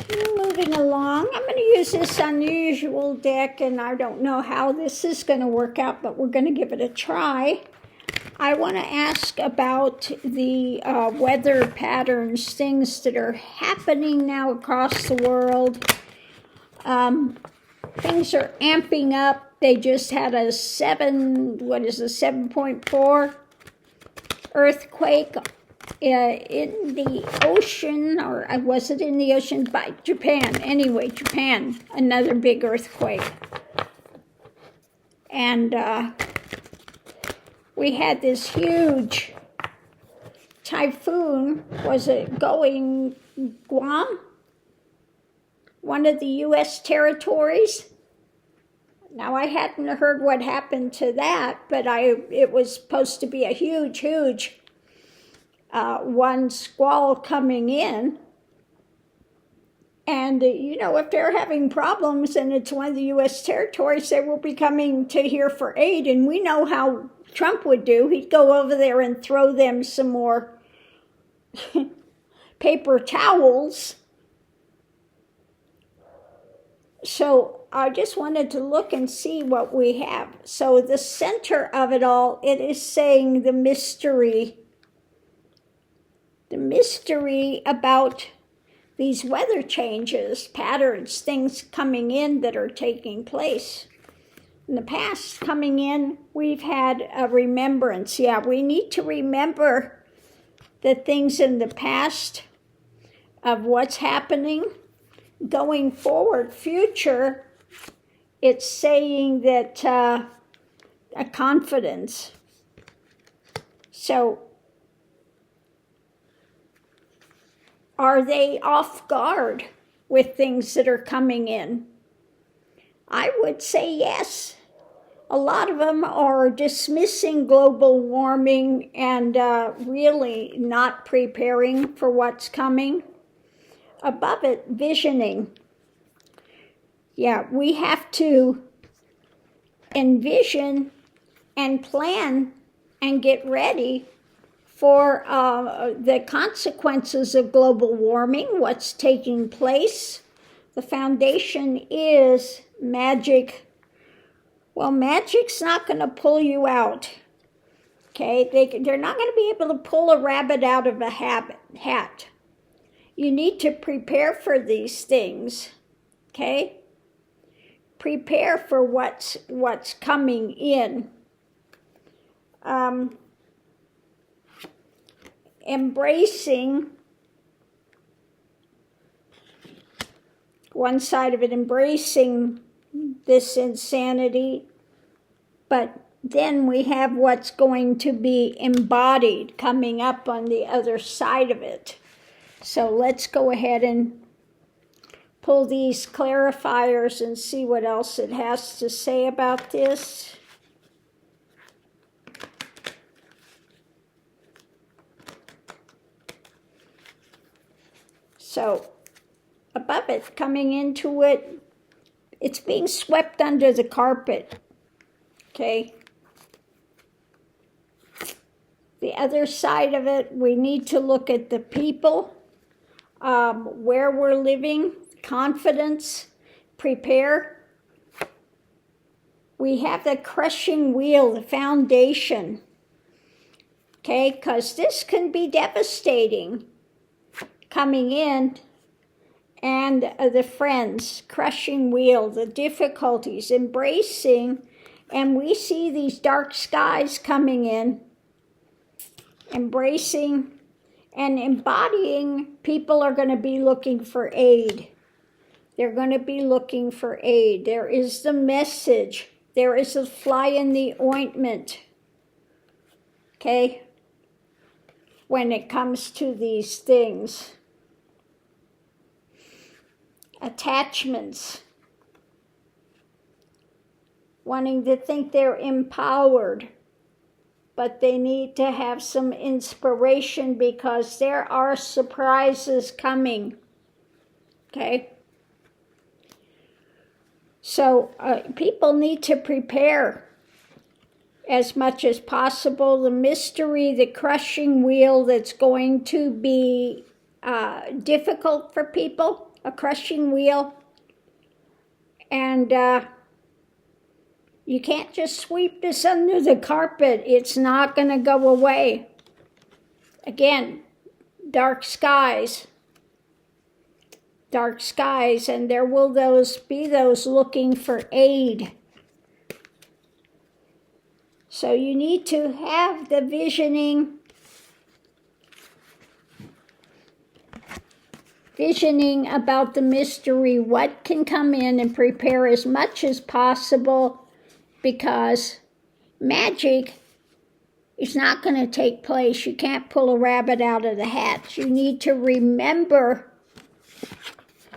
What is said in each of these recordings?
Moving along, I'm going to use this unusual deck, and I don't know how this is going to work out, but we're going to give it a try. I want to ask about the weather patterns, things that are happening now across the world. Things are amping up. They just had a 7.4 earthquake in the ocean, or was it in the ocean? By Japan. Anyway, Japan, another big earthquake. And we had this huge typhoon. Was it going Guam? One of the U.S. territories? Now, I hadn't heard what happened to that, but it was supposed to be a huge one squall coming in. And, if they're having problems and it's one of the U.S. territories, they will be coming to here for aid. And we know how Trump would do. He'd go over there and throw them some more paper towels. So I just wanted to look and see what we have. So the center of it all, it is saying the mystery about these weather changes, patterns, things coming in that are taking place. In the past, coming in, we've had a remembrance. Yeah, we need to remember the things in the past of what's happening. Going forward, future, it's saying that a confidence. So, are they off guard with things that are coming in? I would say yes. A lot of them are dismissing global warming and really not preparing for what's coming. Above it, visioning. Yeah, we have to envision and plan and get ready for the consequences of global warming, what's taking place. The foundation is magic. Well, magic's not going to pull you out. Okay, they're not going to be able to pull a rabbit out of a hat. You need to prepare for these things, okay? Prepare for what's coming in. Embracing, one side of it, embracing this insanity, but then we have what's going to be embodied coming up on the other side of it. So let's go ahead and pull these clarifiers and see what else it has to say about this. So above it, coming into it, it's being swept under the carpet, okay? The other side of it, we need to look at the people, where we're living, confidence, prepare. We have the crushing wheel, the foundation, okay? Because this can be devastating coming in. And the friends, crushing wheel, the difficulties, embracing, and we see these dark skies coming in, embracing and embodying. People are going to be looking for aid. They're going to be looking for aid. There is the message. There is a fly in the ointment, okay, when it comes to these things. Attachments, wanting to think they're empowered, but they need to have some inspiration because there are surprises coming, okay? So people need to prepare as much as possible. The mystery, the crushing wheel that's going to be difficult for people. a crushing wheel, and you can't just sweep this under the carpet. It's not going to go away. Again, dark skies, and there will be those looking for aid. So you need to have the visioning about the mystery, what can come in, and prepare as much as possible, because magic is not going to take place. You can't pull a rabbit out of the hat. You need to remember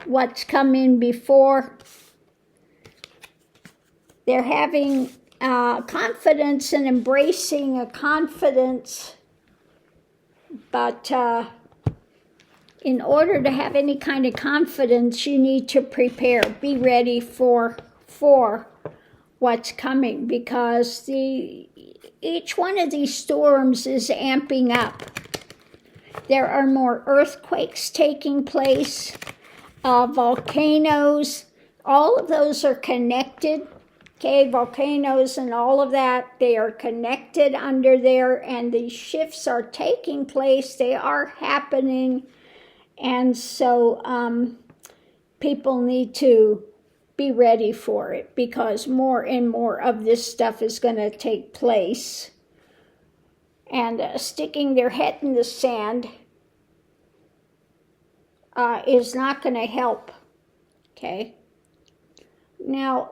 what's come in before. They're having confidence and embracing a confidence, but in order to have any kind of confidence, you need to prepare, be ready for what's coming, because each one of these storms is amping up. There are more earthquakes taking place, volcanoes, all of those are connected. Okay, volcanoes and all of that, they are connected under there, and these shifts are taking place, they are happening, and so people need to be ready for it, because more and more of this stuff is going to take place. And sticking their head in the sand is not going to help, okay? Now,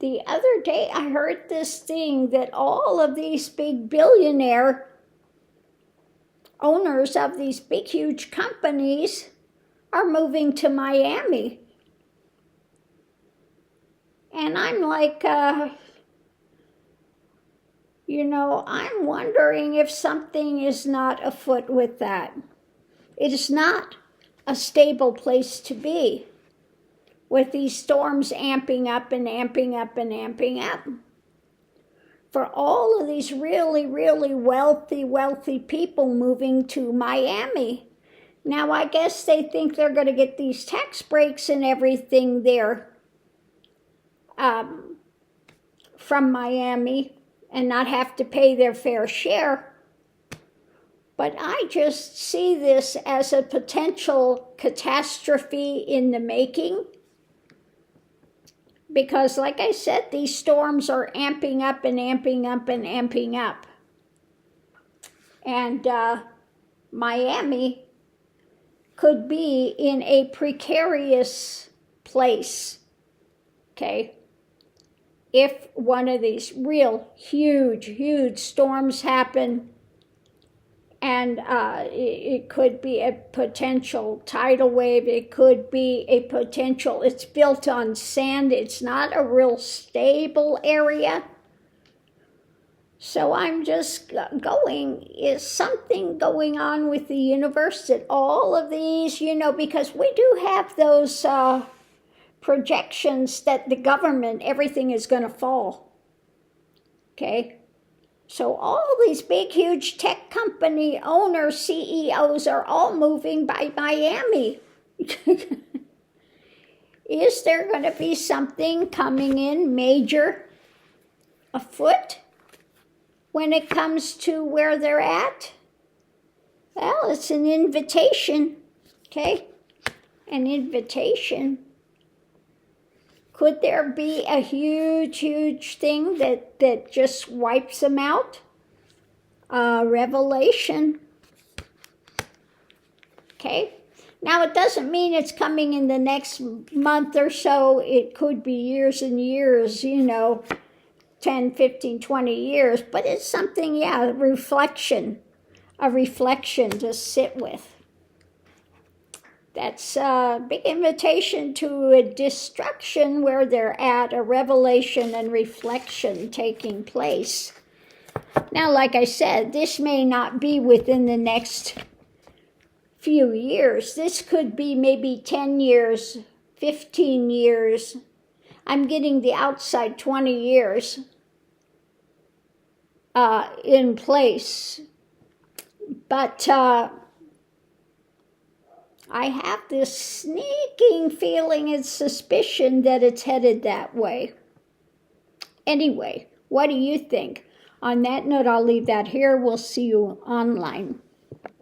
the other day I heard this thing that all of these big billionaire owners of these big, huge companies are moving to Miami. And I'm like, I'm wondering if something is not afoot with that. It is not a stable place to be, with these storms amping up and amping up and amping up. For all of these really, really wealthy people moving to Miami. Now, I guess they think they're going to get these tax breaks and everything there from Miami and not have to pay their fair share. But I just see this as a potential catastrophe in the making. Because, like I said, these storms are amping up and amping up and amping up. And Miami could be in a precarious place, okay? If one of these real huge storms happen, and it could be a potential tidal wave, it could be a potential, it's built on sand, it's not a real stable area. So I'm just going, is something going on with the universe that all of these, because we do have those projections that the government, everything is going to fall, okay? So all these big, huge tech company owners, CEOs are all moving by Miami. Is there going to be something coming in major afoot when it comes to where they're at? Well, it's an invitation, okay? An invitation. Could there be a huge thing that just wipes them out? Revelation. Okay? Now, it doesn't mean it's coming in the next month or so. It could be years and years, 10, 15, 20 years. But it's something, a reflection to sit with. That's a big invitation to a destruction where they're at, a revelation and reflection taking place. Now, like I said, this may not be within the next few years. This could be maybe 10 years, 15 years. I'm getting the outside 20 years in place. But I have this sneaking feeling and suspicion that it's headed that way. Anyway, what do you think? On that note, I'll leave that here. We'll see you online.